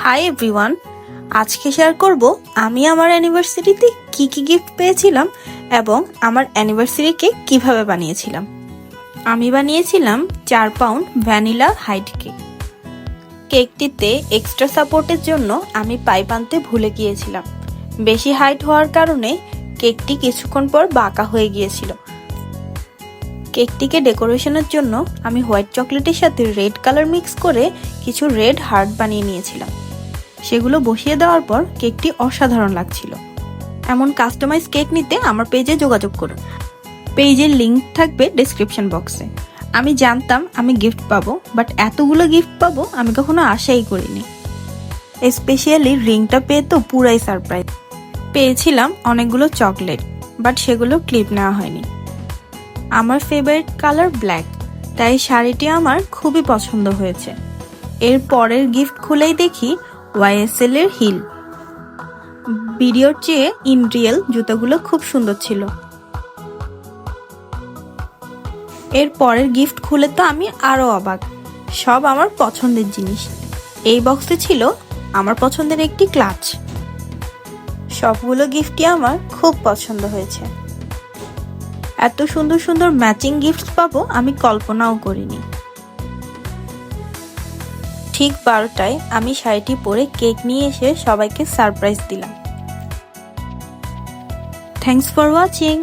Hi everyone, আজকে share করব আমি আমার অ্যানিভার্সারিতে কি কি গিফট পেয়েছিলাম এবং আমার অ্যানিভার্সারি কেক কিভাবে বানিয়েছিলাম। আমি বানিয়েছিলাম 4 পাউন্ড ভ্যানিলা হাইট কেক। কেকটিতে এক্সট্রা সাপোর্টের জন্য আমি পাইপ আনতে ভুলে গিয়েছিলাম। বেশি হাইট হওয়ার কারণে কেকটি কিছুক্ষণ পর বাঁকা হয়ে গিয়েছিল। কেকটিকে ডেকোরেশনের জন্য আমি হোয়াইট চকলেটের সাথে রেড কালার মিক্স করে কিছু রেড হার্ট বানিয়ে নিয়েছিলাম। সেগুলো বসিয়ে দেওয়ার পর কেকটি অসাধারণ লাগছিল। এমন কাস্টমাইজ কেক নিতে আমার পেজে যোগাযোগ করুন। পেজের লিংক থাকবে ডেসক্রিপশন বক্সে। আমি জানতাম আমি গিফট পাবো, বাট এতগুলো গিফট পাবো আমি কখনো আশাই করিনি। স্পেশালি রিংটা পেয়ে তো পুরাই সারপ্রাইজ। পেয়েছিলাম অনেকগুলো চকলেট, বাট সেগুলো ক্লিপ নেওয়া হয়নি। আমার ফেভারিট কালার ব্ল্যাক, তাই শাড়িটি আমার খুবই পছন্দ হয়েছে। এর পরের গিফট খুলেই দেখি YSL এর হিল। ভিডিওর চেয়ে ইন রিয়েল জুতাগুলো খুব সুন্দর ছিল। এর পরের গিফট খুলে তো আমি আরো অবাক, সব আমার পছন্দের জিনিস। এই বক্সে ছিল আমার পছন্দের একটি ক্লাচ। সবগুলো গিফটই আমার খুব পছন্দ হয়েছে। এত সুন্দর সুন্দর ম্যাচিং গিফট পাবো আমি কল্পনাও করিনি। ঠিক 12টায় আমি শাড়িটি পরে কেক নিয়ে এসে সবাইকে সারপ্রাইজ দিলাম। Thanks for watching.